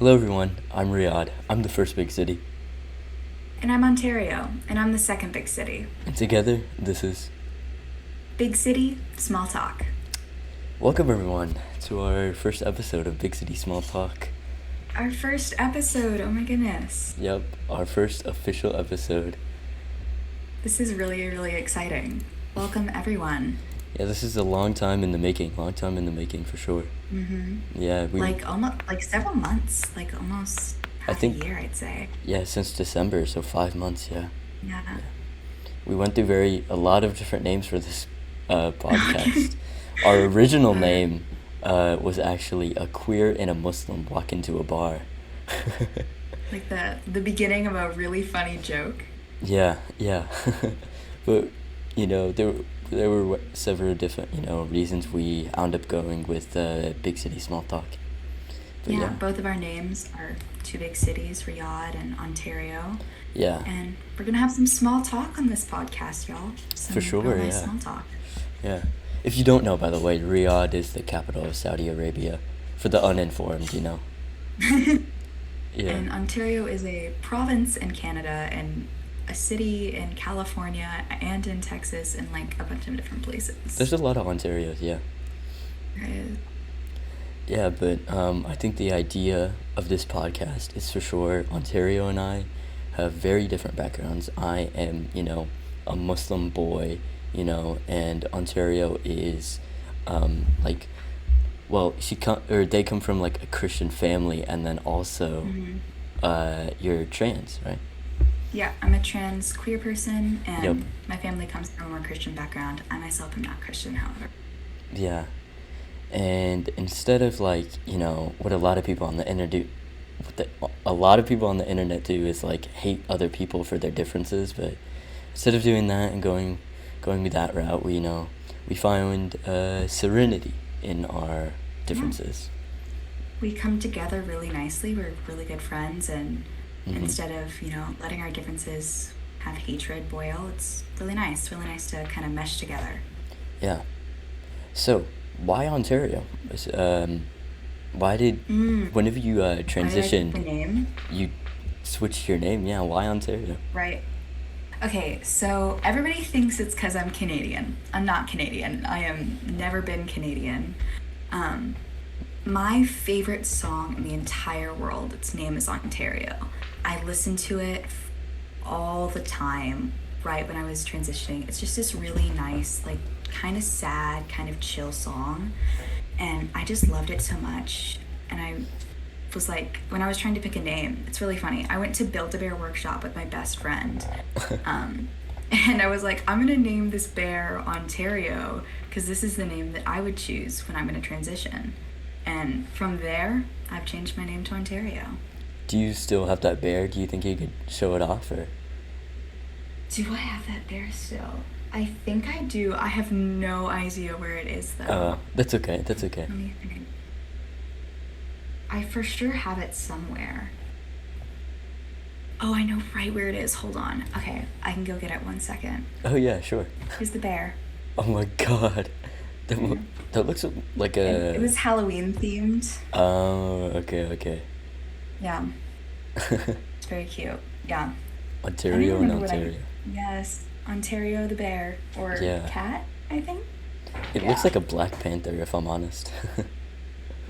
Hello everyone, I'm Riyadh. I'm the first big city. And I'm Ontario, and I'm the second big city. And together, this is. Big city, small talk. Welcome everyone to our first episode of Big City Small Talk. Our first episode, oh my goodness. Yep, our first official episode. This is really, really exciting. Welcome, everyone. Yeah, this is a long time in the making for sure. Yeah, Like several months, like almost I half a think, year, I'd say. yeah, since December, so 5 months, yeah. Yeah. We went through a lot of different names for this Okay. podcast. Our original Uh, name was actually A Queer and a Muslim Walk Into a Bar. like the beginning of a really funny joke. Yeah, yeah. But there were several different reasons we wound up going with big city small talk. But Yeah, yeah, both of our names are two big cities, Riyadh and Ontario. yeah, And we're gonna have some small talk on this podcast, y'all. for Some real sure. nice Yeah, small talk. yeah. If you don't know, by the way, Riyadh is the capital of Saudi Arabia. For the uninformed, you know. Yeah. And Ontario is a province in Canada and a city in California and in Texas and like a bunch of different There's places. a lot of Ontarios. Yeah. Right. Yeah, but I think the idea of this podcast is for sure Ontario and I have very different backgrounds. I am, a Muslim boy, and Ontario is, like, well, they come from like a Christian family, and then also, Hmm. you're trans, right? Yeah, I'm a trans queer person Yep. and my family comes from a more Christian background. I myself am not Christian, however. Yeah. And instead of like, what a lot of people on the internet a lot of people on the internet do is like hate other people for their differences, but instead of doing that and going that route, we find serenity in our Yeah. differences. We come together really nicely. We're really good friends and Hmm. instead of, letting our differences have hatred boil, it's really nice to kind of mesh together. Yeah. So, why Ontario? Why did Mm. whenever you Why did I pick the transitioned, name? you switched your name? Yeah, why Ontario? Right. Okay, so everybody thinks it's because I'm Canadian. I'm not Canadian. I am never been Canadian. Um, my favorite song in the entire world, its name is Ontario. I listen to it all the time right when I was transitioning. It's just this really nice, like kind of sad, kind of chill song. And I just loved it so much. And I was like, when I was trying to pick a name, it's really funny. I went to Build a Bear workshop with my best friend. Um, and I was like, I'm going to name this bear Ontario because this is the name that I would choose when I'm going to transition. And from there, I've changed my name to Ontario. Do you still have that bear? Do you think you could show it off, or? Do I have that bear still? I think I do. I have no idea where it is though. That's okay. That's okay. Let me think. I for sure have it somewhere. Oh, I know right where it is. Hold on. Okay, I can go get it 1 second. Oh yeah, sure. Here's the bear. Oh my god, that Yeah. that looks like And it a. was Halloween themed. Oh, okay, okay. Yeah, it's very cute. Yeah. I don't even Ontario and remember what I. Ontario. Yes, Ontario the bear. Or Yeah, cat, I think. it looks Yeah. like a Black Panther, if I'm honest.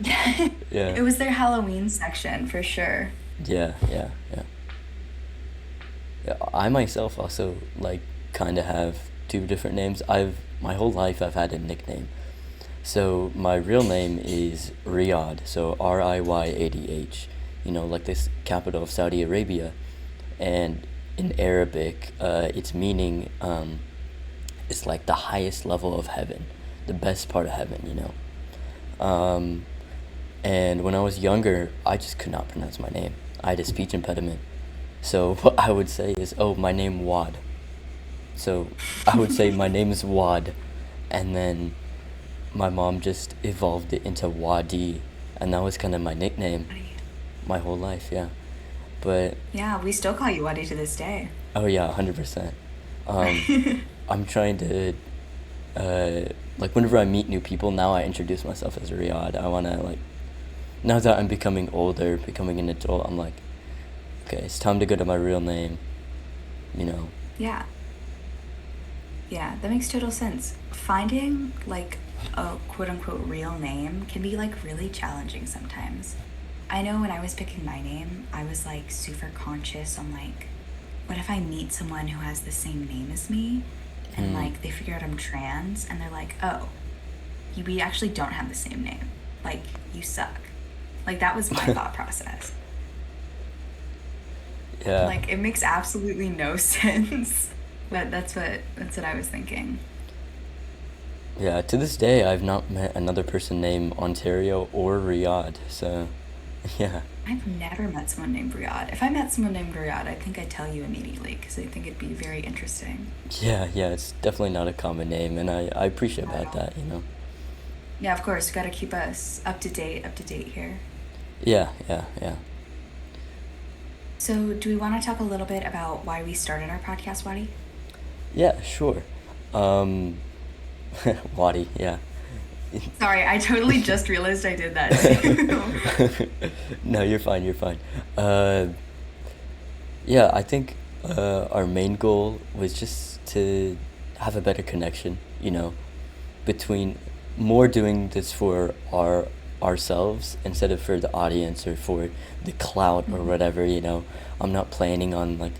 Yeah, It was their Halloween section for sure. yeah, yeah, yeah. Yeah, I myself also like kind of have two different names. My whole life I've had a nickname. So my real name is Riyadh, so Riyadh, like this capital of Saudi Arabia, and in Arabic, its meaning is like the highest level of heaven, the best part of heaven. Um, and when I was younger, I just could not pronounce my name. I had a speech impediment. So what I would say is, oh, my name Wad. So I would say my name is Wad, and then my mom just evolved it into Wadi, and that was kind of my nickname my whole life, yeah. But Yeah, we still call you Waddy to this day. oh yeah, 100%. Um, I'm trying to like whenever I meet new people now, I introduce myself as Riyadh. I wanna like now that I'm becoming older, becoming an adult, I'm like, okay, it's time to go to my real name, you know. Yeah. Yeah, that makes total sense. Finding like a quote unquote real name can be like really challenging sometimes. I know when I was picking my name, I was like super conscious on like, what if I meet someone who has the same name as me and Mm. like they figure out I'm trans and they're like, oh, we actually don't have the same name. Like, you suck. Like, that was my thought process. Yeah. Like, it makes absolutely no sense. But that's what I was thinking. Yeah, to this day, I've not met another person named Ontario or Riyadh. So, yeah, I've never met someone named Riyadh. If I met someone named Riyadh, I think I'd tell you immediately because I think it'd be very interesting. yeah, it's definitely not a common name, and I appreciate Not at about all. that, you know. Yeah, of course. Got to keep us up to date here. Yeah. So, do we want to talk a little bit about why we started our podcast, Wadi? Yeah, sure. Um, Wadi, yeah. Sorry, I totally just realized I did that too. No, you're fine. Uh, yeah, I think our main goal was just to have a better connection, you know, between more doing this for ourselves instead of for the audience or for the clout or Mhm. whatever, you know. I'm not planning on like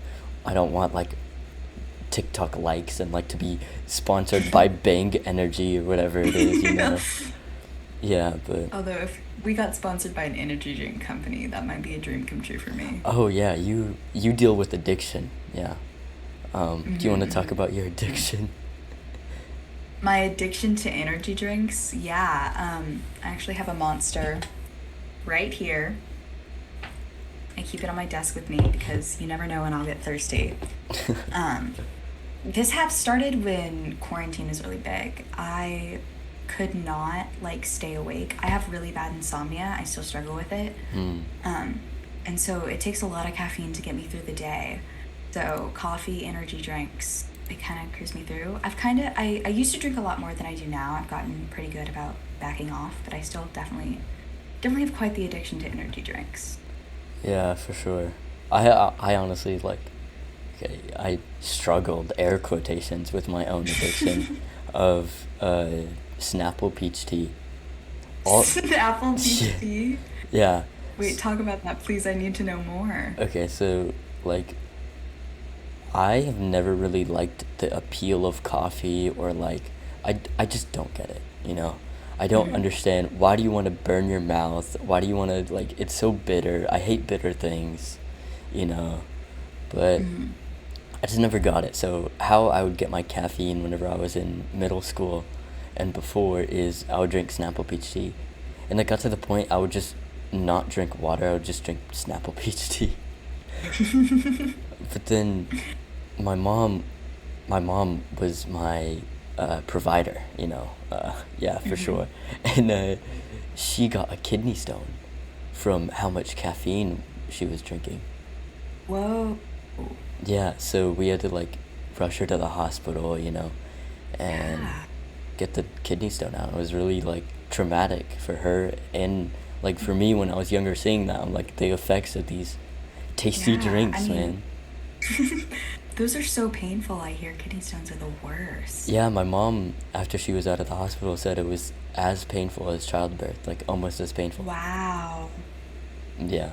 I don't want like TikTok likes and like to be sponsored by Bang Energy or whatever it is, you Yeah. know. Yeah, but Although if we got sponsored by an energy drink company, that might be a dream come true for me. oh yeah, you deal with addiction. Yeah. Do you want to talk Hmm. about your addiction? My addiction to energy drinks, yeah. I actually have a Monster right here. I keep it on my desk with me because you never know when I'll get thirsty. Um, this have started when quarantine is really big. I could not like stay awake. I have really bad insomnia. I still struggle with it. Hmm. Um, and so it takes a lot of caffeine to get me through the day. So coffee, energy drinks, it kind of cruise me through. I used to drink a lot more than I do now. I've gotten pretty good about backing off, but I still definitely have quite the addiction to energy drinks. Yeah, for sure. I honestly like okay, I struggled air quotations with my own addiction of Snapple peach tea. All Apple yeah, peach tea. yeah. Wait, talk about that, please. I need to know more. Okay, so like I have never really liked the appeal of coffee or like I just don't get it, you know. I don't Hmm. understand why do you want to burn your mouth? Why do you want to like it's so bitter. I hate bitter things, you know. But Hmm. I just never got it. So how I would get my caffeine whenever I was in middle school and before is I would drink Snapple peach tea. And it got to the point I would just not drink water, I would just drink Snapple peach tea. But then my mom my mom was my provider, you know. Yeah, for Hmm. sure. And she got a kidney stone from how much caffeine she was drinking. Whoa. Yeah, so we had to like rush her to the hospital, you know, and Yeah. get the kidney stone out. It was really like traumatic for her and like for me when I was younger seeing that. I'm like the effects of these tasty Yeah. I drinks, mean, man. those are so painful. I hear kidney stones are the worst. Yeah, my mom after she was out of the hospital said it was as painful as childbirth, like almost as painful. Wow. Yeah.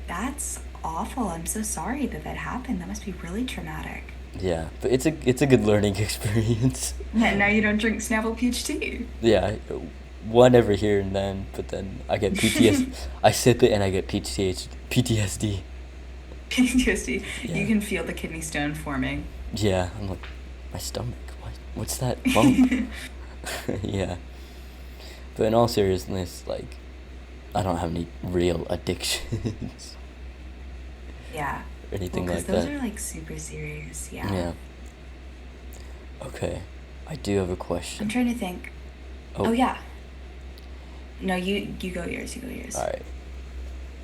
That's awful. I'm so sorry that that happened. That must be really traumatic. Yeah, but it's a good learning experience. Now you don't drink Snapple peach tea. Yeah, one every here and then, but then I get PTS. I sip it and I get PTSD. PTSD. You Yeah, can feel the kidney stone forming. yeah. I'm like, my stomach. What's that bump? Yeah, but in all seriousness, like, I don't have any real addictions Yeah. or Well, anything because like those that. are like super serious. Yeah. Yeah. Okay, I do have a I'm question. trying to think. Oh, Oh, yeah. No, you go yours. You go all yours. right.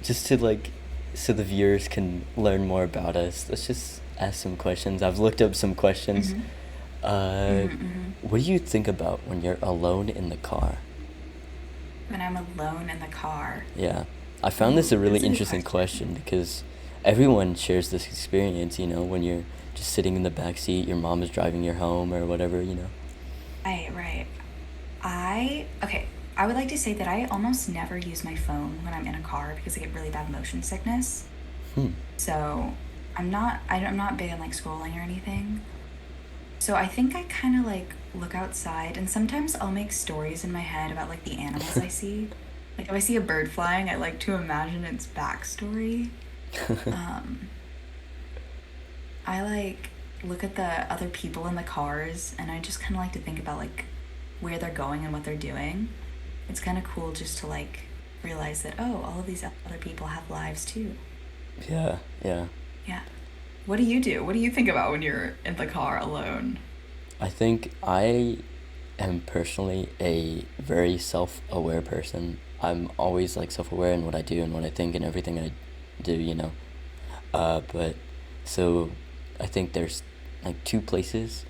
Just to like, so the viewers can learn more about us. Let's just ask some questions. I've looked up some questions. Mm-hmm. Uh, Mm-hmm. Mm-hmm. what do you think about when you're alone in the car? when I'm alone in the car. Yeah. I found this Ooh, a really that's a good interesting question. question because everyone shares this experience, when you're just sitting in the back seat, your mom is driving you home or whatever. Right, right. Okay, I would like to say that I almost never use my phone when I'm in a car because I get really bad motion sickness. Hmm. So I'm not big on like scrolling or anything. So I think I kind of like look outside and sometimes I'll make stories in my head about like the animals I see. Like if I see a bird flying, I like to imagine its backstory. Um, I like look at the other people in the cars and I just kind of like to think about like where they're going and what they're doing. It's kind of cool just to like realize that, oh, all of these other people have lives too. Yeah, yeah. Yeah. What do you do? What do you think about when you're in the car alone? I think I am personally a very self-aware person. I'm always like self-aware in what I do and what I think and everything I do. But so I think there's like two places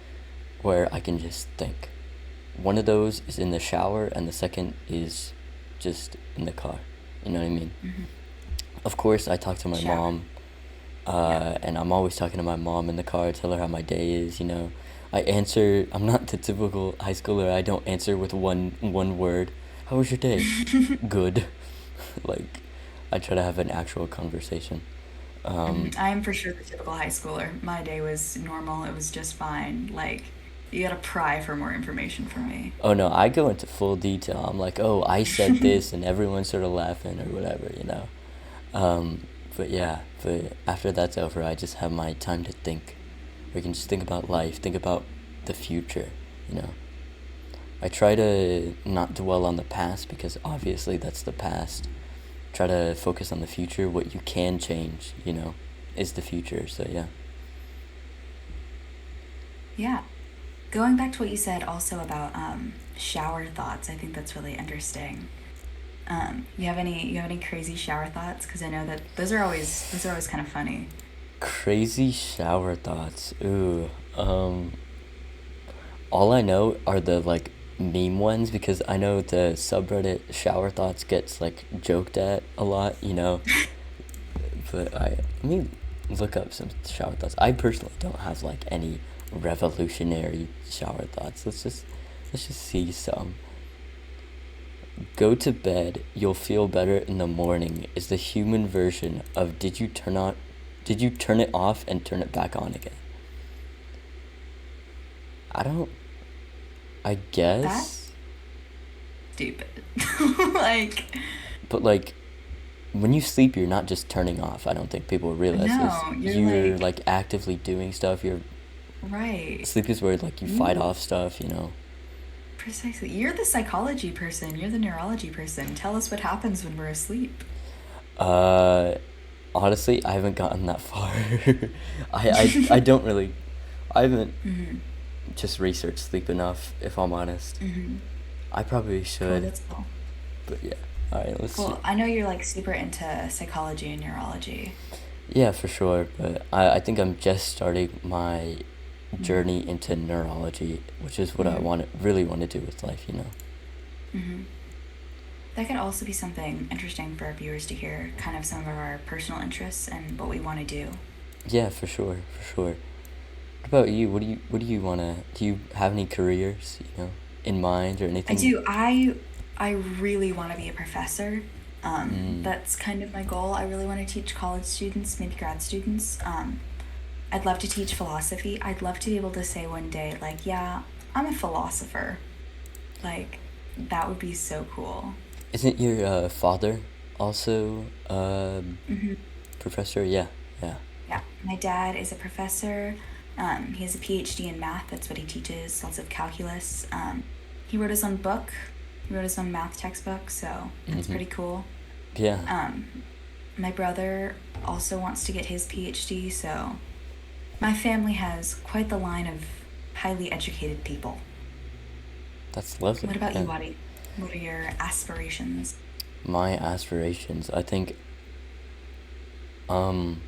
where I can just think. One of those is in the shower, and the second is just in the car. You know what I mean? Hmm. Of course, I talk to my Shower. mom, Yeah. and I'm always talking to my mom in the car, tell her how my day is. I answer, I'm not the typical high schooler, I don't answer with one word. How was your day? Good. Like, I try to have an actual conversation. Um, I am for sure the typical high schooler. My day was normal. It was just fine. Like, you gotta pry for more information from me. oh no, I go into full detail. I'm like, oh, I said this, and everyone's sort of laughing or whatever. But yeah, but after that's over, I just have my time to think. We can just think about life, think about the future. I try to not dwell on the past because obviously that's the past. Try to focus on the future. What you can change, is the future. So yeah. Yeah. Going back to what you said also about shower thoughts, I think that's really interesting. You have any crazy shower thoughts? Because I know that those are always kind of funny. Crazy shower thoughts. Ooh. All I know are the like meme ones because I know the subreddit shower thoughts gets like joked at a lot. But let me look up some shower thoughts. I personally don't have like any revolutionary shower thoughts. Let's just see some. Go to bed, you'll feel better in the morning is the human version of did you turn it off and turn it back on again? I don't I That's guess, stupid. Like, but like when you sleep you're not just turning off. I don't think people realize this. no, you're You're like, like actively doing stuff. Your right. sleep is where like you fight You off stuff. precisely. You're the psychology person. You're the neurology person. Tell us what happens when we're asleep. Uh honestly, I haven't gotten that far. I don't really I haven't Hmm. just researched sleep enough, if I'm honest. Hmm. I probably Cool. should, That's cool. but yeah. All right, let's see. Well, I know you're like super into psychology and neurology. Yeah, for sure, but I think I'm just starting my Hmm. journey into neurology, which is what I Hmm. really want to do with life. Hmm. That could also be something interesting for our viewers to hear, kind of some of our personal interests and what we want to do. Yeah, for sure. What about you? What do you wanna? Do you have any careers, in mind or I anything? do. I really want to be a professor. Mm, That's kind of my goal. I really want to teach college students, maybe grad students. I'd love to teach philosophy. I'd love to be able to say one day, like, yeah, I'm a philosopher. Like, that would be so cool. isn't your father also Hmm. professor? Yeah, yeah. Yeah, my dad is a professor. He has a PhD in math. That's what he teaches. Lots of calculus. He wrote his own book. He wrote his own math textbook. So that's Mhm. pretty cool. Yeah, Um, my brother also wants to get his PhD. So my family has quite the line of highly educated people. that's What lovely. about you, Yeah. Wadi? What are your aspirations? My aspirations. I think um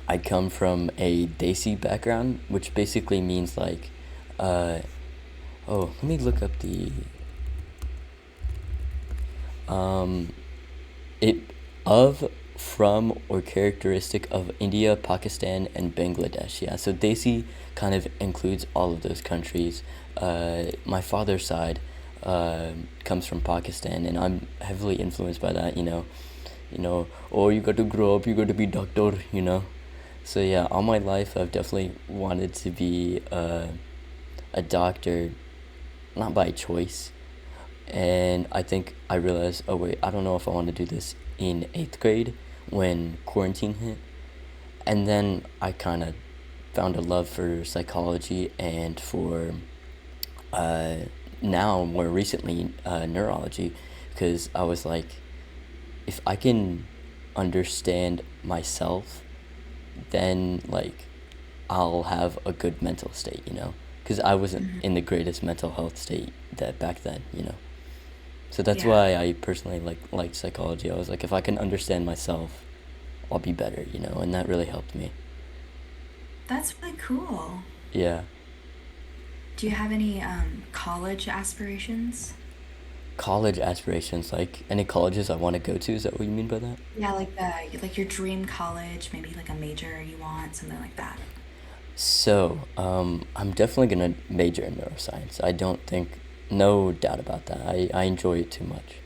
I come from a Desi background, which basically means like, uh, oh, let me look up the. Um, it of from or characteristic of India, Pakistan, and Bangladesh. Yeah, so Desi kind of includes all of those countries. My father's side comes from Pakistan, and I'm heavily influenced by that. Oh, you got to grow up, you got to be doctor. So yeah, all my life I've definitely wanted to be a doctor, not by choice. And I think I realized, oh wait, I don't know if I want to do this in eighth grade when quarantine hit. And then I kind of found a love for psychology and for uh, now, more recently, neurology, because I was like, if I can understand myself, then like I'll have a good mental state. Because I wasn't Mhm. in the greatest mental health state that back then. So that's Yeah, why I personally liked psychology. I was like, if I can understand myself, I'll be better, and that really helped me. that's really cool. Yeah. Do you have any college aspirations? College aspirations, like any colleges I want to go to, is that what you mean by that? Yeah, like your dream college, maybe like a major you want, something like that. So, I'm definitely gonna major in neuroscience. I don't think, no doubt about that. I enjoy it too much.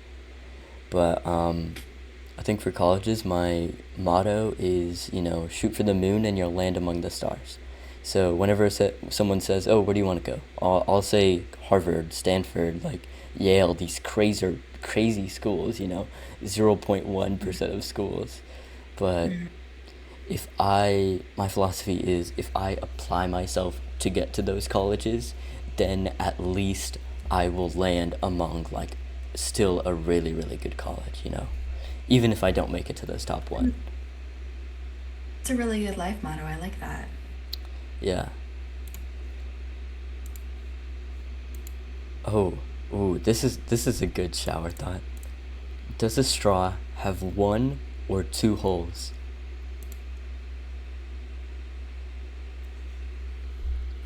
But I think for colleges, my motto is, shoot for the moon and you'll land among the stars. So whenever someone says, "Oh, where do you want to go?" I'll say Harvard, Stanford, like Yale, these crazy schools, 0.1% of schools. But Mhm. my philosophy is if I apply myself to get to those colleges, then at least I will land among like still a really, really good college. Even if I don't make it to those top one. It's a really good life motto. I like that. Yeah. Oh, ooh, this is a good shower thought. Does a straw have one or two holes?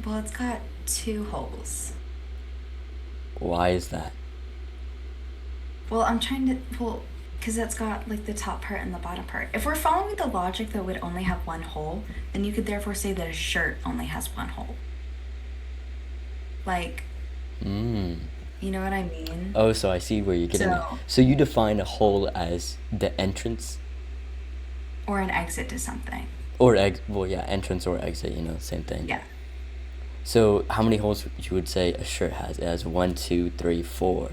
Well, it's got two holes. Why is that? Well, I'm trying to, well, because it's got like the top part and the bottom part. If we're following the logic that would only have one hole, then you could therefore say that a shirt only has one hole. Like, Hmm. you know what I mean? Oh, so I see where you're getting at. So, So you define a hole as the entrance or an exit to something. or well, yeah, entrance or exit, same thing. Yeah. So how many holes you would say a shirt has? It has one, two, three, four,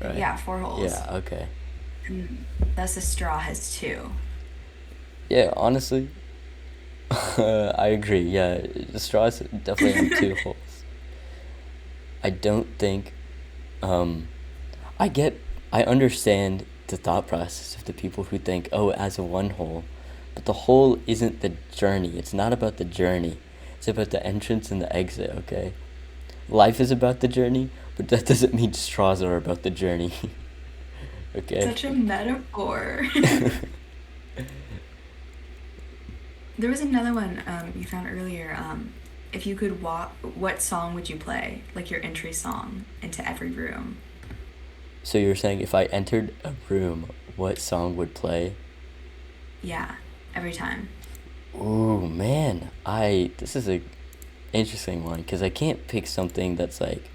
right? Yeah, four holes. Yeah, okay. And thus a straw has two. Yeah, honestly, I agree. Yeah, the straws definitely have two holes. I don't think um I get, I understand the thought process of the people who think, oh, it has a one hole, but the hole isn't the journey. It's not about the journey. It's about the entrance and the exit, okay? Life is about the journey, but that doesn't mean straws are about the journey, okay? Such a metaphor. There was another one you found earlier. If you could walk, what song would you play? Like your entry song into every room. So you're saying if I entered a room, what song would play? Yeah, every time. Ooh, man, this is a interesting one because I can't pick something that's like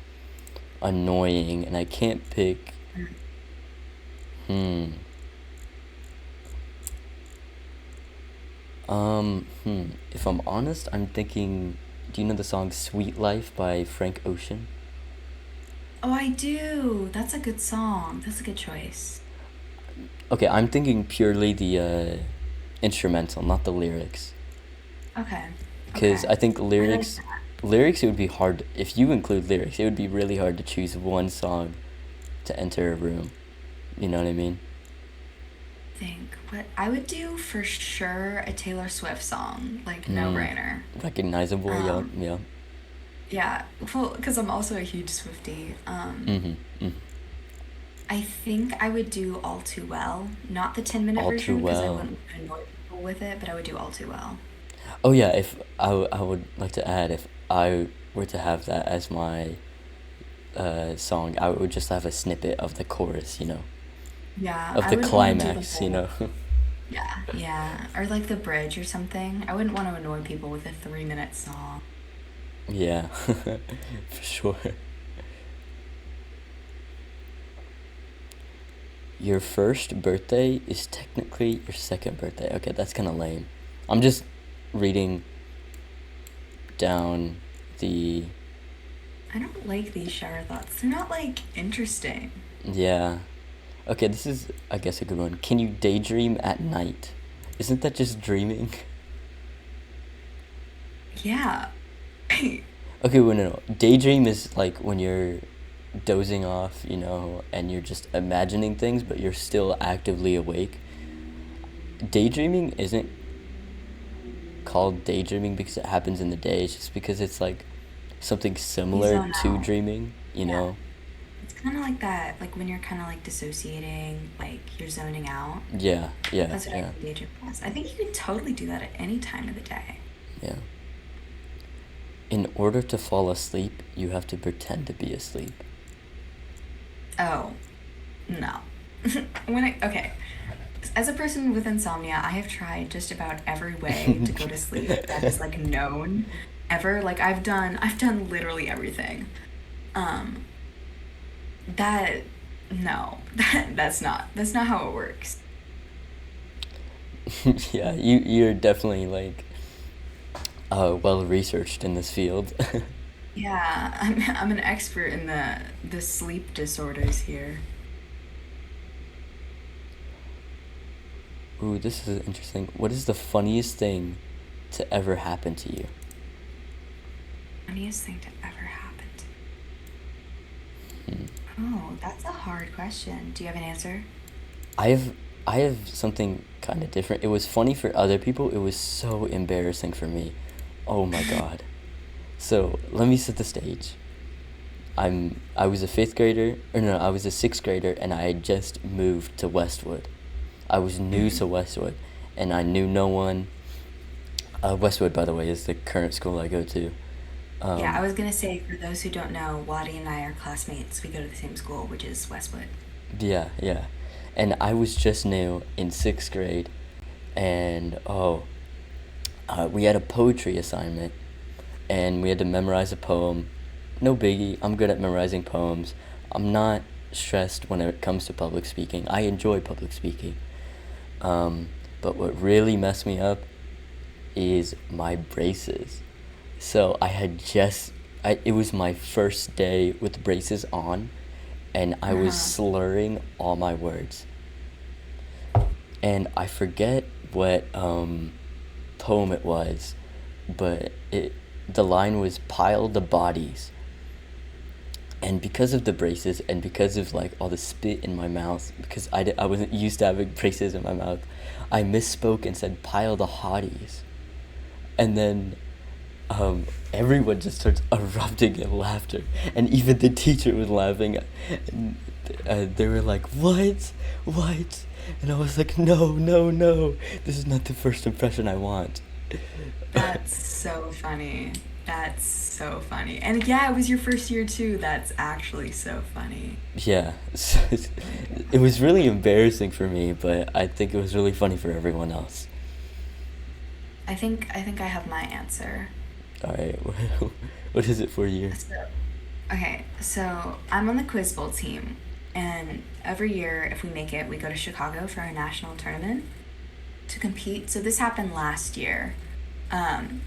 annoying, and I can't pick. Mm. Hmm. If I'm honest, I'm thinking. Do you know the song "Sweet Life" by Frank Ocean? Oh, I do. That's a good song. That's a good choice. Okay, I'm thinking purely the instrumental, not the lyrics, Okay. because Okay. I think I like lyrics, that. lyrics it would be hard if you include lyrics. It would be really hard to choose one song to enter a room. You know what I mean? Think what I would do for sure a Taylor Swift song, like no Hmm. brainer. Recognizable. Yup. Um, Yup. yeah, well, because I'm also a huge Swiftie. Mm-hmm. Mm. I think I would do All Too Well, not the 10-minute All too version because I well. wouldn't annoy people with it, but I would do All Too Well. Oh yeah, if I would like to add, if I were to have that as my song, I would just have a snippet of the chorus. Yeah, of I the wouldn't want to do the climax, you whole. know? Yeah, yeah. Or like the bridge or something. I wouldn't want to annoy people with a 3 minute song. Yeah, for sure. Your first birthday is technically your second birthday. Okay, that's kind of lame. I'm just reading down the. I don't like these shower thoughts. They're not like interesting. Yeah. Okay, this is, I guess, a good one. Can you daydream at night? Isn't that just dreaming? Yeah. Okay, well, no, no. Daydream is like when you're dozing off, and you're just imagining things, but you're still actively awake. Daydreaming isn't called daydreaming because it happens in the day. It's just because it's like something You similar zone to out. dreaming, you Yeah. know? It's kind of like that, like when you're kind of like dissociating, like you're zoning out. Yeah, yeah, That's what I yeah, think daydream was. I think you can totally do that at any time of the day. yeah. In order to fall asleep, you have to pretend to be asleep. Oh, no. Okay. As a person with insomnia, I have tried just about every way to go to sleep that is like known ever. Like I've done literally everything. Um, that no, that's not how it works. Yeah, you're definitely like well researched in this field. Yeah, I'm an expert in the sleep disorders here. Ooh, this is interesting. What is the funniest thing to ever happen to you? Funniest thing to ever happen to Hmm. Oh, that's a hard question. Do you have an answer? I have I have something kind of different. It was funny for other people. It was so embarrassing for me. Oh my God. So let me set the stage. I was a fifth grader, or no, I was a sixth grader, and I had just moved to Westwood. I was new Hmm. to Westwood, and I knew no one. Westwood, by the way, is the current school I go to. Yeah, I Um, was gonna say, for those who don't know, Wadi and I are classmates. We go to the same school, which is Westwood. yeah, yeah, and I was just new in sixth grade, and we had a poetry assignment, and we had to memorize a poem. No biggie. I'm good at memorizing poems. I'm not stressed when it comes to public speaking. I enjoy public speaking. Um, but what really messed me up is my braces. So it was my first day with braces on, and I was Uh-huh. slurring all my words. And I forget what poem it was, but the line was pile the bodies. And because of the braces and because of like all the spit in my mouth, because I wasn't used to having braces in my mouth, I misspoke and said pile the hotties. And then everyone just starts erupting in laughter, and even the teacher was laughing. And, they were like, what?" And I was like, "No, no, no! This is not the first impression I want." That's so funny. That's so funny. And yeah, it was your first year too. That's actually so funny. Yeah, it was really embarrassing for me, but I think it was really funny for everyone else. I think I have my answer. All right, what is it for you? So, okay, so I'm on the Quiz Bowl team, and every year, if we make it, we go to Chicago for our national tournament to compete. So this happened last year. Um,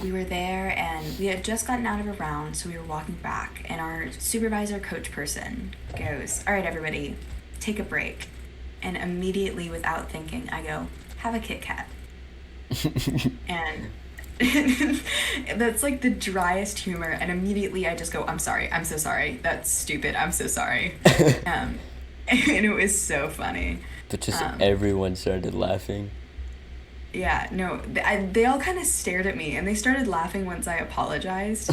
we were there, and we had just gotten out of a round, so we were walking back, and our supervisor coach person goes, "All right, everybody, take a break." And immediately, without thinking, I go, "Have a Kit Kat." And that's like the driest humor. And immediately I just go, "I'm sorry, I'm so sorry, that's stupid, I'm so sorry." um and it was so funny. But just um everyone started laughing. yeah, no, they all kind of stared at me, and they started laughing once I apologized.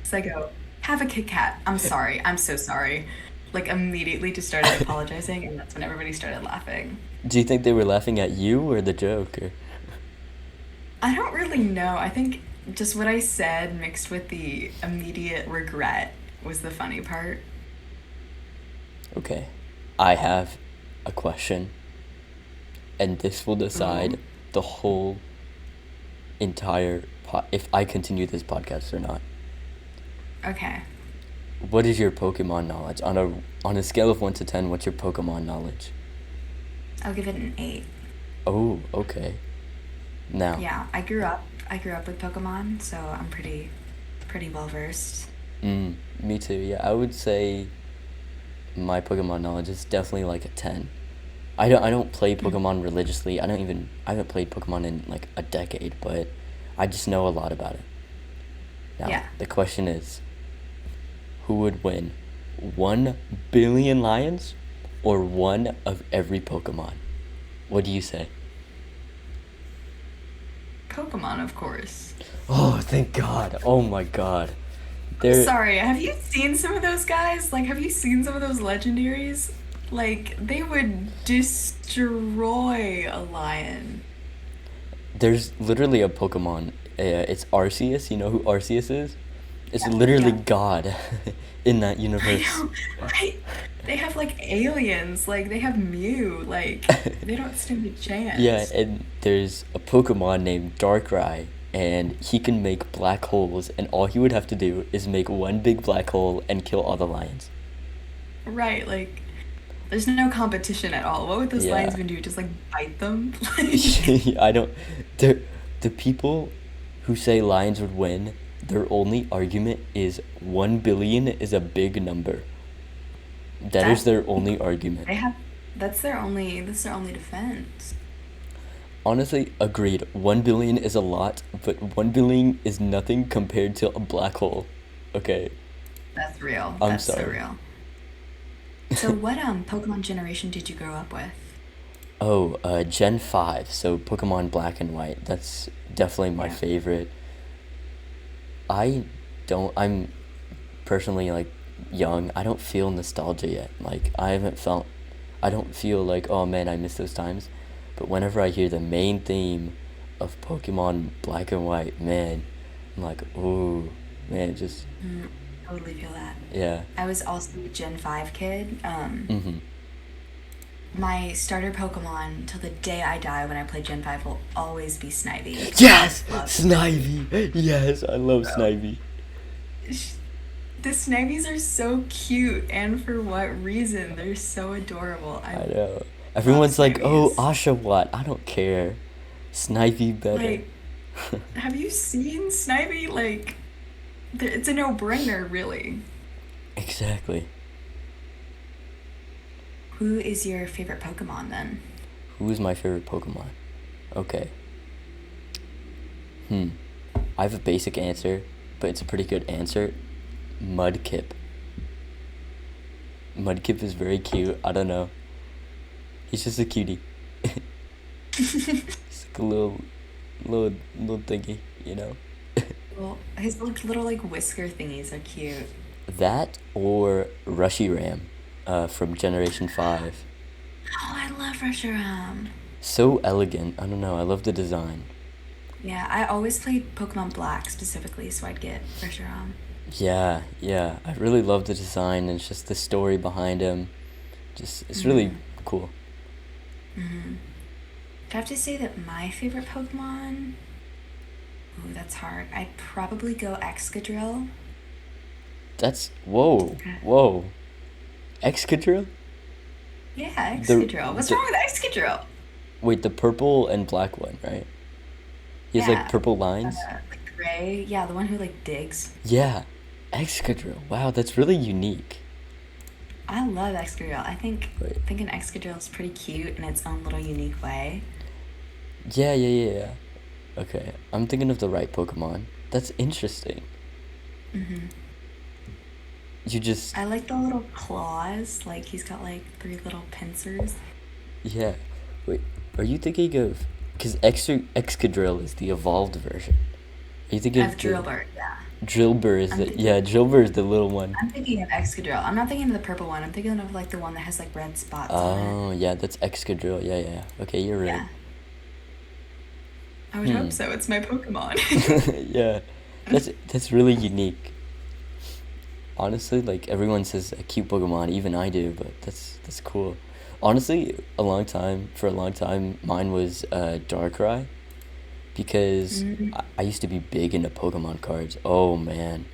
So I go, "Have a Kit Kat, I'm sorry, I'm so sorry." Like immediately just started apologizing, and that's when everybody started laughing. Do you think they were laughing at you or the joke? Or... I don't really know. I think just what I said mixed with the immediate regret was the funny part. Okay. I have a question, and this will decide Ooh. the whole entire if I continue this podcast or not. Okay. What is your Pokemon knowledge on a scale of 1 to 10? What's your Pokemon knowledge? I'll give it an 8. Oh, okay. Now, Yeah, I grew up with Pokemon, so I'm pretty well versed. me too. Yeah, I would say my Pokemon knowledge is definitely like a 10. I don't play Mm. Pokemon religiously. I haven't played Pokemon in like a decade, but I just know a lot about it. Now, Yeah. the question is, who would win? 1 billion lions or one of every Pokemon? What do you say? Pokemon, of course. Oh, thank God. Oh my God. I'm There sorry, have you seen some of those guys? Like, have you seen some of those legendaries? Like, they would destroy a lion. there's literally a Pokemon. It's Arceus. You know who Arceus is? It's Yeah, literally yeah. God in that I universe. know, right? They have like aliens, like they have Mew, like they don't stand a Yeah, chance. and there's a Pokemon named Darkrai, and he can make black holes, and all he would have to do is make one big black hole and kill all the lions. Right, like there's no competition at all. What would those lions Yeah. even do? Just like bite them? Like, I don't. The people who say lions would win, their only argument is 1 billion is a big number. That is that their only argument. they have that's their only defense. Honestly, agreed. 1 billion is a lot, but 1 billion is nothing compared to a black hole. Okay, That's real. I'm That's so sorry. real. So what Pokemon generation did you grow up with? Oh, Gen 5, so Pokemon Black and White. That's definitely my Yeah. favorite. I I'm personally like young. I don't feel nostalgia yet. Like I don't feel like, oh man, I miss those times. But whenever I hear the main theme of Pokemon Black and White, man, I'm like, ooh, man, just Mm, totally feel that. yeah. I was also a Gen 5 kid. Mhm. My starter Pokemon till the day I die when I play Gen 5 will always be Snivy. I Yes, love Snivy. Yes, I love Bro. Snivy. The Snivies are so cute, and for what reason? They're so adorable. I I know. love Everyone's like, oh, Snivies. Oshawott. I don't care. Snivy better. Like, have you seen Snivy? Like, it's a no-brainer, really. Exactly. Who is your favorite Pokemon then? Who is my favorite Pokemon? Okay. Hmm. I have a basic answer, but it's a pretty good answer. Mudkip. Mudkip is very cute. I don't know. He's just a cutie. He's like a little thingy, you know? Well, his little like whisker thingies are cute. That or Rushiram, from Generation 5. Oh, I love Reshiram. So elegant. I don't know. I love the design. Yeah, I always played Pokemon Black specifically, so I'd get Reshiram. Yeah, yeah. I really love the design and just the story behind him. Just, it's really Mm-hmm. cool. Mm-hmm. I'd have to say that my favorite Pokemon. Ooh, that's hard. I'd probably go Excadrill. That's, whoa, Uh, whoa. Excadrill? Yeah, The, Excadrill. What's the, wrong with Excadrill? wait, the purple and black one, right? He has like Yeah, purple lines? like gray. Yeah, the one who like digs. Yeah. Excadrill. Wow, that's really unique. I love Excadrill. Wait. I think an Excadrill is pretty cute in its own little unique way. Yeah, yeah, yeah, yeah. Okay, I'm thinking of the right Pokemon. That's interesting. Mm-hmm. You just, I like the little claws. Like he's got like three little pincers. yeah. Wait, are you thinking of, because Excadrill is the evolved version. Are you thinking I have of the Drillbur. Yeah, Drillbur is I'm yeah, thinking. Drillbur is the little one. I'm thinking of Excadrill. I'm not thinking of the purple one. I'm thinking of like the one that has like red spots on it. Oh, yeah, that's Excadrill. Yeah, yeah. Okay, you're right. Yeah, I would hope Hmm. so. It's my Pokemon. Yeah. That's really unique. Honestly, like everyone says a cute Pokemon, even I do, but that's cool. Honestly, for a long time, mine was Darkrai because Mm, I used to be big into Pokemon cards. Oh man,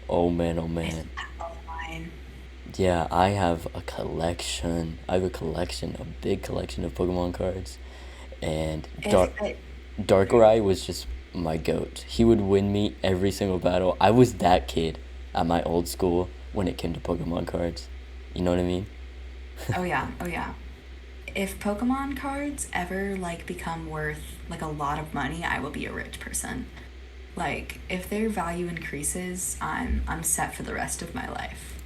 oh man, oh I man. love mine. Yeah, I have a collection. I have a collection, a big collection of Pokemon cards, and If I, Darkrai was just my goat. He would win me every single battle. I was that kid at my old school when it came to Pokemon cards. You know what I mean? oh yeah, oh yeah. If Pokemon cards ever like become worth like a lot of money, I will be a rich person. Like if their value increases, I'm set for the rest of my life.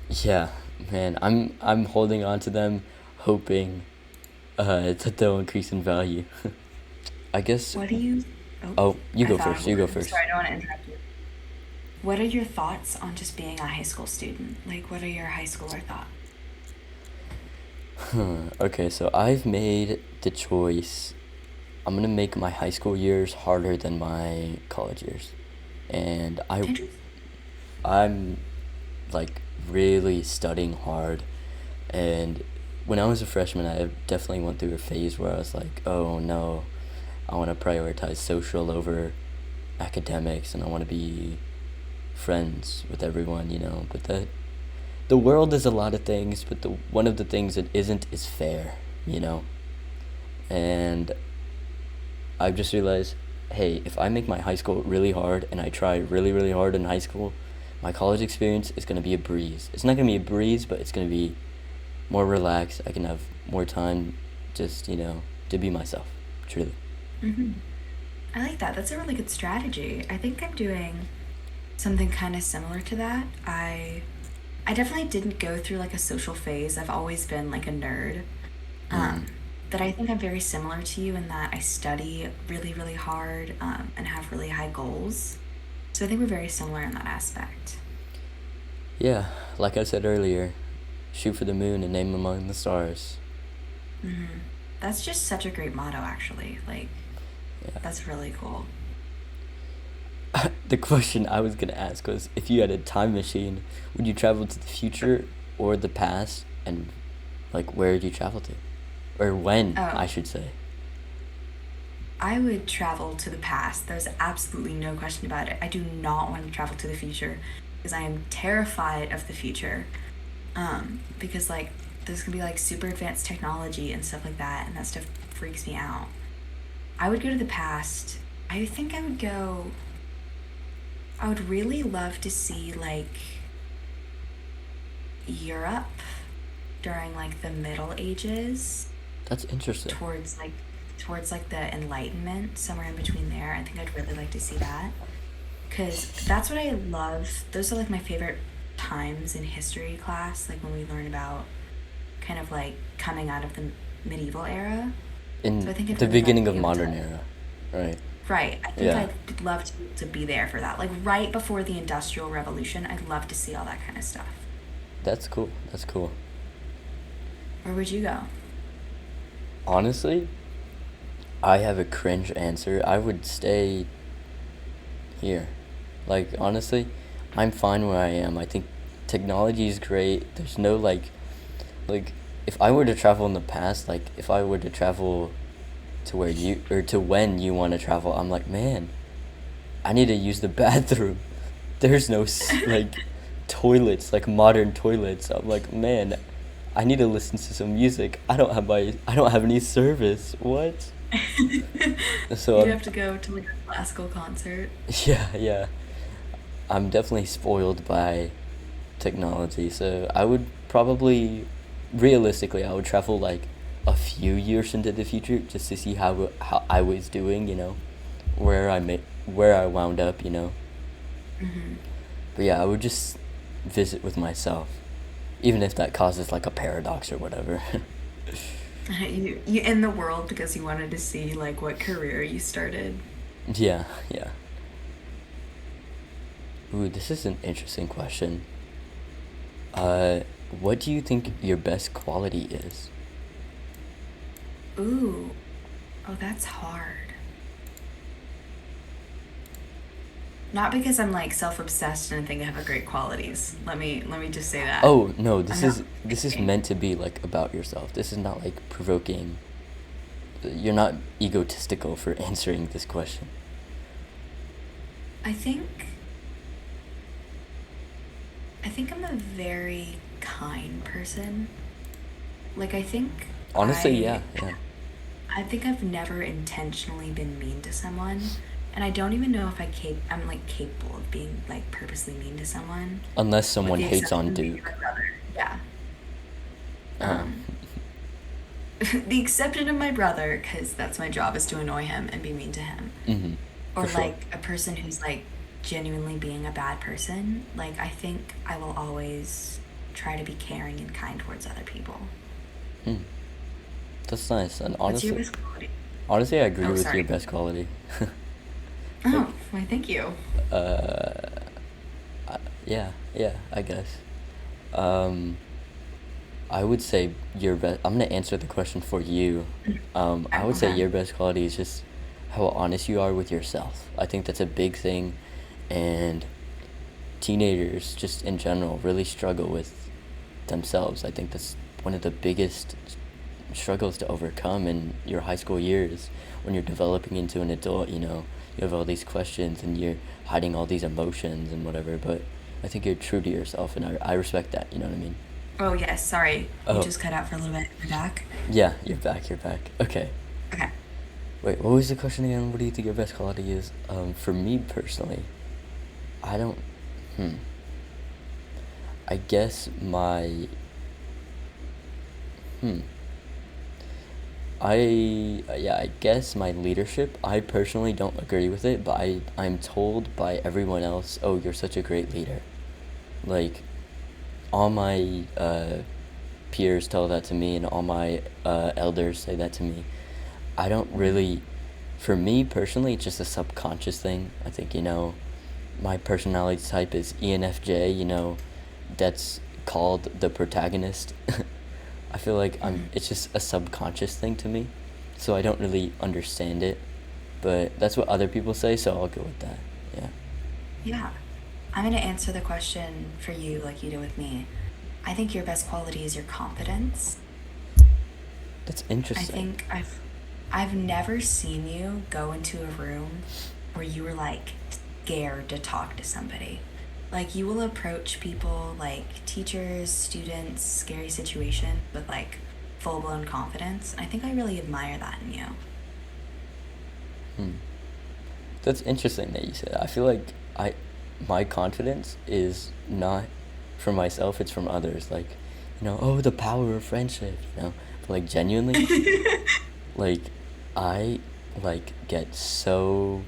Yeah, man, I'm holding on to them, hoping that they'll increase in value. I guess. What do you? Oh, Oh, you I go thought of first. a You go word. Sorry, first. I don't want to interrupt you. What are your thoughts on just being a high school student? Like, what are your high schooler thoughts? Okay, so I've made the choice. I'm gonna make my high school years harder than my college years, and Interesting. I'm like really studying hard. And when I was a freshman, I definitely went through a phase where I was like, oh no, I want to prioritize social over academics, and I want to be friends with everyone, you know. But the world is a lot of things, but the one of the things it isn't is fair, you know. And I've just realized, hey, if I make my high school really hard and I try really, really hard in high school, my college experience is going to be a breeze. It's not going to be a breeze, but it's going to be more relaxed. I can have more time just, to be myself, truly. Hmm. I like that. That's a really good strategy. I think I'm doing something kind of similar to that. I definitely didn't go through like a social phase. I've always been like a nerd. Mm. Um, but I think I'm very similar to you in that I study really, really hard and have really high goals. So I think we're very similar in that aspect. Yeah, like I said earlier, shoot for the moon and name among the stars. Hmm. That's just such a great motto, actually. Like, Yeah. that's really cool. The question I was going to ask was if you had a time machine, would you travel to the future or the past? And, like, where would you travel to? Or when, Oh, I should say. I would travel to the past. There's absolutely no question about it. I do not want to travel to the future because I am terrified of the future. Because like there's gonna be like super advanced technology and stuff like that, and that stuff freaks me out. I would go to the past. I think I would go. I would really love to see like Europe during like the Middle Ages That's interesting. towards like towards like the Enlightenment, somewhere in between there. I think I'd really like to see that because that's what I love. Those are like my favorite times in history class, like when we learn about kind of like coming out of the medieval era. So In I think I'd the really love beginning to of be able modern to. era, right? Right. I think Yeah. I'd love to be there for that. Like right before the Industrial Revolution, I'd love to see all that kind of stuff. That's cool. That's cool. Where would you go? Honestly, I have a cringe answer. I would stay here. Like, honestly, I'm fine where I am. I think technology is great. There's no, like, if I were to travel in the past, like, if I were to travel to where you, or to when you want to travel, I'm like, man, I need to use the bathroom. There's no, like, toilets, like modern toilets. I'm like, man, I need to listen to some music. I don't have any service. What? So You'd have to go to like a classical concert. yeah, yeah. I'm definitely spoiled by technology, so I would probably, realistically, I would travel like a few years into the future just to see how I was doing, where I wound up, Hmm. But yeah, I would just visit with myself, even if that causes like a paradox or whatever. You in the world because you wanted to see like what career you started. Yeah, yeah. Ooh, this is an interesting question. Uh, what do you think your best quality is? Ooh, oh, that's hard. Not because I'm like self-obsessed and think I have great qualities. Let me just say that. Oh, no, I'm this not is this is thinking. meant to be like about yourself. This is not like provoking. You're not egotistical for answering this question. I think I think I'm a very kind person. Like Honestly, yeah, yeah. I think I've never intentionally been mean to someone, and I don't even know if I'm like capable of being like purposely mean to someone, Unless with someone the hates exception on of maybe Duke. my brother. Yeah. Oh. Um, the exception of my brother, because that's my job is to annoy him and be mean to him. Mm-hmm. For Or sure. like a person who's like genuinely being a bad person. Like I think I will always try to be caring and kind towards other people. Hmm. That's nice. And What's your honestly, best quality? honestly, I agree Oh, with your sorry. best quality. Oh, Like, why, thank you. uh, yeah, yeah, I guess. Um, I would say your best. I'm gonna answer the question for you. I would say Okay. your best quality is just how honest you are with yourself. I think that's a big thing, and teenagers just in general really struggle with themselves. I think that's one of the biggest struggles to overcome in your high school years when you're developing into an adult. You have all these questions and you're hiding all these emotions and whatever, but I think you're true to yourself, and I respect that. You know what I mean? Oh, yes, sorry. You Oh, just cut out for a little bit. You're back? yeah, you're back, you're back. Okay. Okay. Wait, what was the question again? What do you think your best quality is? For me personally, I don't. Hmm. I guess my. Hmm. Yeah, I guess my leadership. I personally don't agree with it, but I'm told by everyone else, "Oh, you're such a great leader." Like all my peers tell that to me, and all my elders say that to me. I don't really. For me personally, it's just a subconscious thing. I think, my personality type is ENFJ, that's called the protagonist. I feel like it's just a subconscious thing to me. So I don't really understand it, but that's what other people say, so I'll go with that. Yeah. Yeah. I'm going to answer the question for you like you did with me. I think your best quality is your confidence. That's I interesting. think I've never seen you go into a room where you were like scared to talk to somebody. Like you will approach people like teachers, students, scary situations with like full-blown confidence. I think I really admire that in you. Hmm. That's interesting that you said that. I feel like my confidence is not from myself, it's from others. Like, oh, the power of friendship. But like genuinely, like I like get so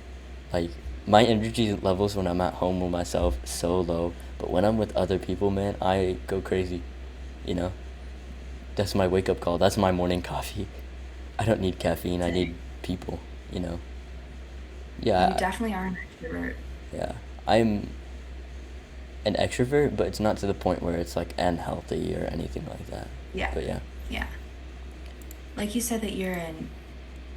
like my energy levels when I'm at home with myself so low, but when I'm with other people, man, I go crazy. You know? That's my wake up call. That's my morning coffee. I don't need caffeine. I need Dang. people, you know. You Yeah, definitely are an extrovert. yeah. I'm an extrovert, but it's not to the point where it's like unhealthy or anything like that. Yeah. But yeah. Yeah. Like you said that you're an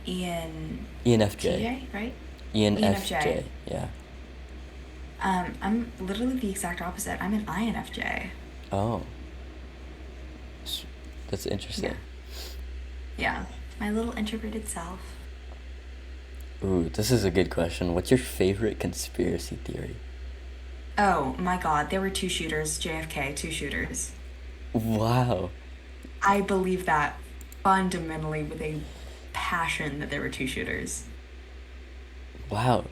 ENFJ. ENTJ, right? ENFJ. ENFJ, yeah. I'm literally the exact opposite. I'm an INFJ. Oh, s- that's Yeah. interesting. Yeah. My little introverted self. Ooh, this is a good question. What's your favorite conspiracy theory? Oh my god, there were two shooters, JFK, two shooters. Wow. I believe that fundamentally with a passion that there were two shooters. Wow.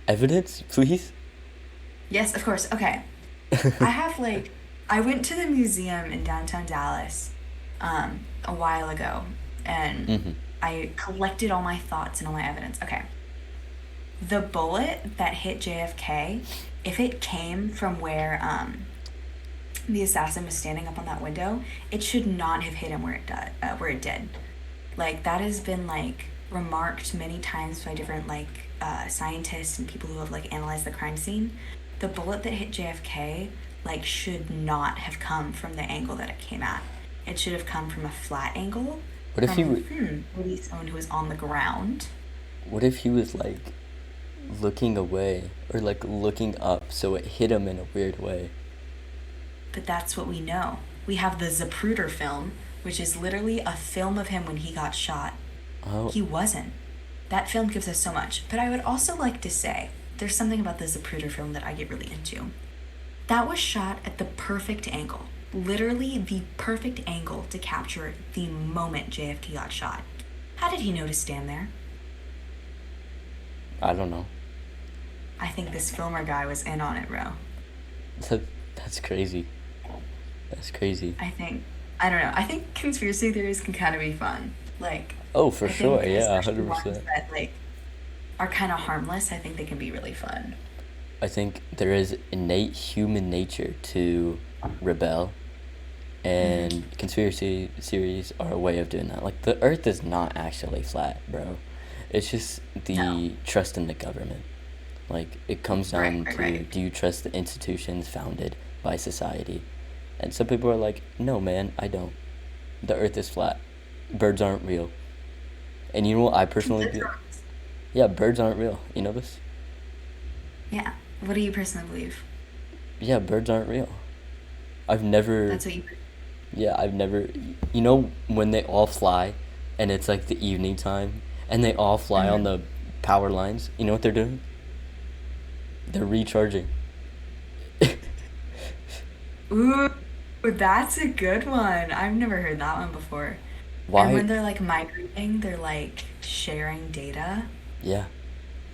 Evidence, please? Yes, of course. Okay. I have like I went to the museum in downtown Dallas a while ago and Mm-hmm. I collected all my thoughts and all my evidence. Okay. The bullet that hit JFK, if it came from where the assassin was standing up on that window, it should not have hit him where it did. Like that has been like remarked many times by different like scientists and people who have like analyzed the crime scene. The bullet that hit JFK like should not have come from the angle that it came at. It should have come from a flat angle What if he from w- maybe someone who was on the ground. what if he was like looking away or like looking up, so it hit him in a weird way. But that's what we know. We have the Zapruder film, which is literally a film of him when he got shot. Oh, He wasn't. That film gives us so much. But I would also like to say there's something about the Zapruder film that I get really into. That was shot at the perfect angle. Literally the perfect angle to capture the moment JFK got shot. How did he know to stand there? I don't know. I think this filmer guy was in on it, bro. That, that's crazy. That's crazy. I don't know. I think conspiracy theories can kind of be fun. Like, Oh, for I sure. think Yeah, especially ones 100%. that like are kind of harmless. I think they can be really fun. I think there is innate human nature to rebel, Hmm. and conspiracy theories are a way of doing that. Like, the earth is not actually flat, bro. It's just No. the trust in the government. Like, it comes Right, down right, to, right. do you trust the institutions founded by society? And some people are like, no, man, I don't. The earth is flat. Birds aren't real. And you know what I personally That's believe? wrong. Yeah, birds aren't real. You know this? Yeah. What do you personally believe? Yeah, birds aren't real. I've never, That's what you. yeah, I've never, you know, when they all fly and it's like the evening time and they all fly on Mhm. the power lines, you know what they're doing? They're recharging. Ooh, that's a good one. I've never heard that one before. And Why, when they're like migrating, they're like sharing data. yeah,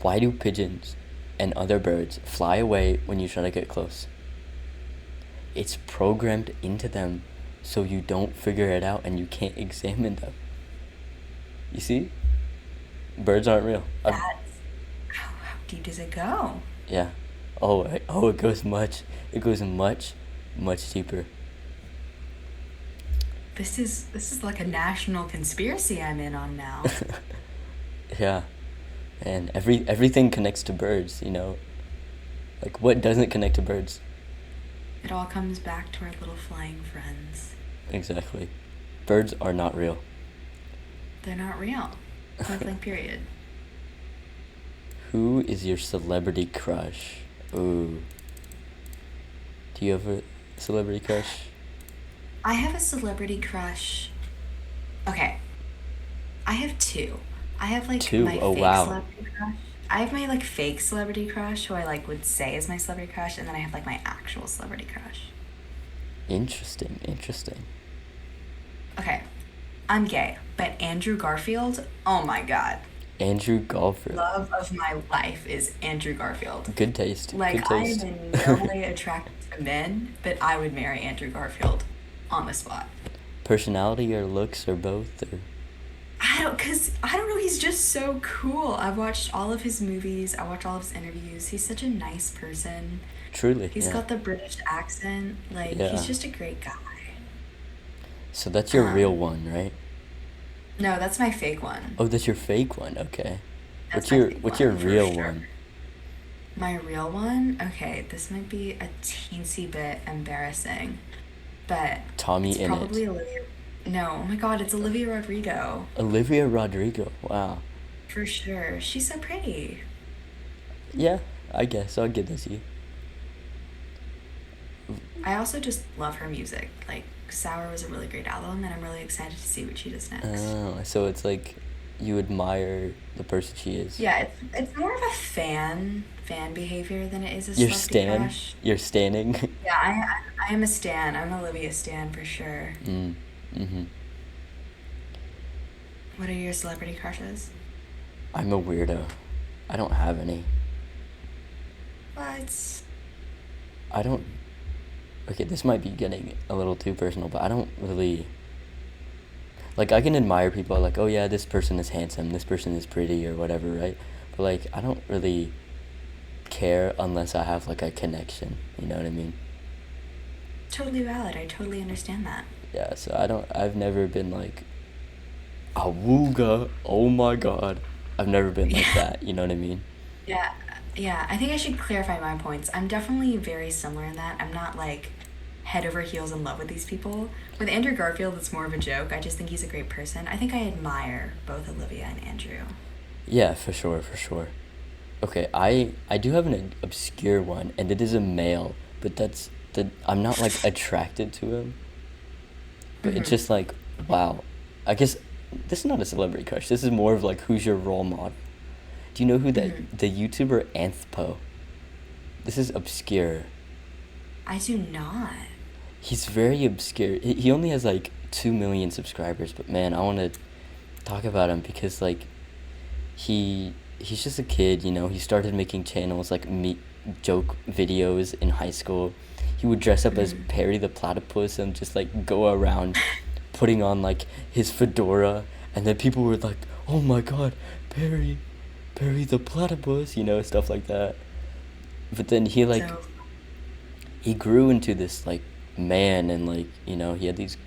why do pigeons and other birds fly away when you try to get close? It's programmed into them so you don't figure it out and you can't examine them. You see? Birds aren't real. That's how deep does it go? Yeah. Oh, oh, it goes much, much deeper. This is like a national conspiracy I'm in on now. Yeah. And everything connects to birds, you know? Like, what doesn't connect to birds? It all comes back to our little flying friends. Exactly. Birds are not real. They're not real. Point blank period. Who is your celebrity crush? Ooh. Do you have a celebrity crush? I have a celebrity crush. Okay, I have two. I have like Two. my Oh, fake wow. celebrity crush. I have my like fake celebrity crush who I like would say is my celebrity crush, and then I have like my actual celebrity crush. Interesting, interesting. Okay, I'm gay, but Andrew Garfield, oh my god. Andrew Garfield. Love of my life is Andrew Garfield. Good taste. Like, Good I am taste. in no way attracted to men, but I would marry Andrew Garfield on the spot. Personality or looks or both or Cause I don't know, he's just so cool. I've watched all of his movies, I watch all of his interviews. He's such a nice person. truly, He's yeah. got the British accent. Like, he's Yeah. just a great guy. So that's your real Um, one, right? no, that's my fake one. Oh, that's your fake one. Okay. That's my fake What's your one for real sure. one? My real one? Okay, this might be a teensy bit embarrassing, but Tommy it's in it. probably Olivia. No, oh my god, it's Olivia Rodrigo. Olivia Rodrigo. Wow. For sure. She's so pretty. Yeah, I guess I'll give this to you. I also just love her music. Like, Sour was a really great album, and I'm really excited to see what she does next. Oh, so it's like you admire the person she is. Yeah, it's more of a fan behavior than it is a You're celebrity stan. crush. You're standing. Yeah, I am a stan. I'm Olivia stan for sure. Mm. Mm-hmm. What are your celebrity crushes? I'm a weirdo. I don't have any. What? I don't. Okay, this might be getting a little too personal, but I don't really. Like, I can admire people like, oh yeah, this person is handsome, this person is pretty, or whatever, right? But, like, I don't really care unless I have, like, a connection. You know what I mean? Totally valid. I totally understand that. Yeah, so I've never been like, awooga, oh my god. I've never been like Yeah. that, you know what I mean? Yeah. Yeah. I think I should clarify my points. I'm definitely very similar in that. I'm not like head over heels in love with these people. With Andrew Garfield, it's more of a joke. I just think he's a great person. I think I admire both Olivia and Andrew. Yeah, for sure, for sure. Okay, I do have an obscure one, and it is a male, but that's the I'm not like attracted to him, but it's Hmm. just like wow. I guess this is not a celebrity crush. This is more of like who's your role model. Do you know who that Hmm. the YouTuber Anthpo? This is obscure. I do not. He's very obscure. He only has like 2 million subscribers, but man, I want to talk about him because like he's just a kid, you know. He started making channels like me joke videos in high school. He would dress up as Hmm. Perry the Platypus and just like go around putting on like his fedora, and then people were like, "Oh my God, Perry, Perry the Platypus," you know, stuff like that. But then So, he grew into this like man, and like you know he had these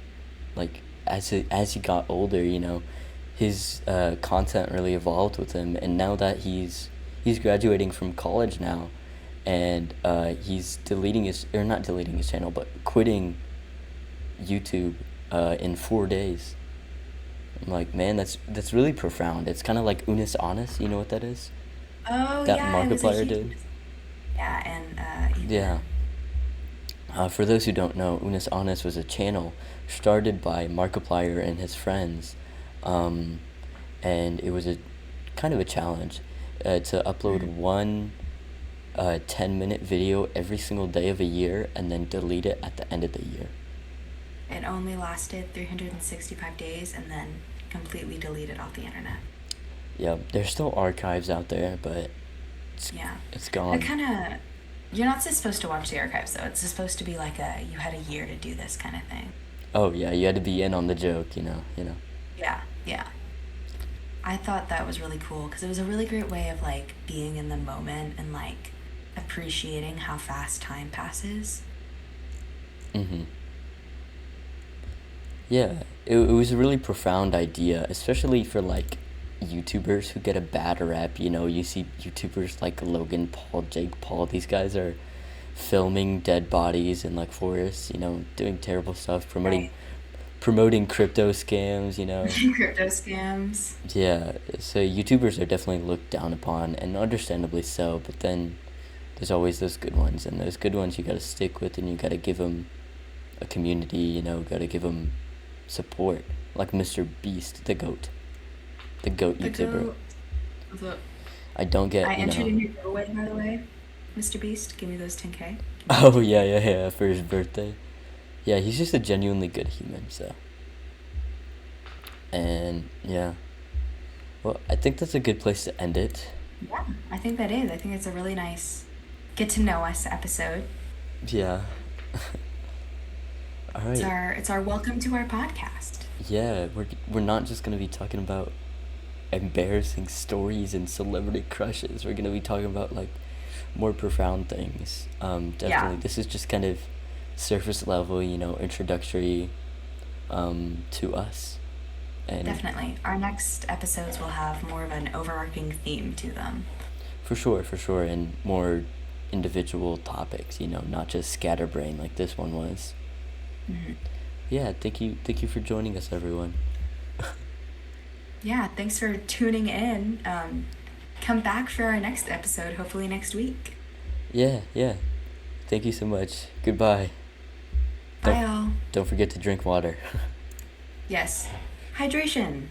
like as he got older, you know, his content really evolved with him, and now that he's graduating from college now, and he's deleting his or not deleting his channel, but quitting YouTube in 4 days. I'm like, man, that's really profound. It's kind of like Unis Honest, you know what that is? oh That yeah, I was a Markiplier huge did. yeah, and Yeah. Ethan. For those who don't know, Unis Honest was a channel started by Markiplier and his friends, um, and it was a kind of a challenge to upload Mhm. one 10-minute video every single day of a year and then delete it at the end of the year. It only lasted 365 days and then completely deleted off the internet. Yep, there's still archives out there, but it's Yeah. it's It gone. kind of, you're not supposed to watch the archives though. It's supposed to be like a, you had a year to do this kind of thing. Oh yeah, you had to be in on the joke, you know. Yeah, yeah. I thought that was really cool because it was a really great way of like being in the moment and like appreciating how fast time passes. Mhm. Yeah, it was a really profound idea, especially for like YouTubers who get a bad rep. You know, you see YouTubers like Logan Paul, Jake Paul, these guys are filming dead bodies in like forests, you know, doing terrible stuff, Right. promoting crypto scams, you know. Crypto scams. Yeah, so YouTubers are definitely looked down upon, and understandably so, but then there's always those good ones, and those good ones you gotta stick with, and you gotta give them a community, you know, gotta give them support. Like Mr. Beast, the GOAT The YouTuber. go. The, I don't I get, you entered know. in your giveaway, by the way. Mr. Beast, give me those 10K. Give me those Oh, yeah, 10K. yeah, yeah, for his birthday. Yeah, he's just a genuinely good human, so. And, yeah. Well, I think that's a good place to end it. Yeah, I think that is. I think it's a really nice get to know us episode. Yeah. All right. It's our welcome to our podcast. Yeah, we're not just gonna be talking about embarrassing stories and celebrity crushes. We're gonna be talking about like more profound things. Yeah, Definitely, this is just kind of surface level, you know, introductory to us, and definitely. Our next episodes will have more of an overarching theme to them. for sure, and more individual topics. You know, not just scatterbrain like this one was. Mhm. Yeah, thank you for joining us, everyone. Yeah, thanks for tuning in. Come back for our next episode, hopefully next week. Yeah, yeah. Thank you so much. Goodbye. Don't Bye, all. don't forget to drink water. Yes, hydration.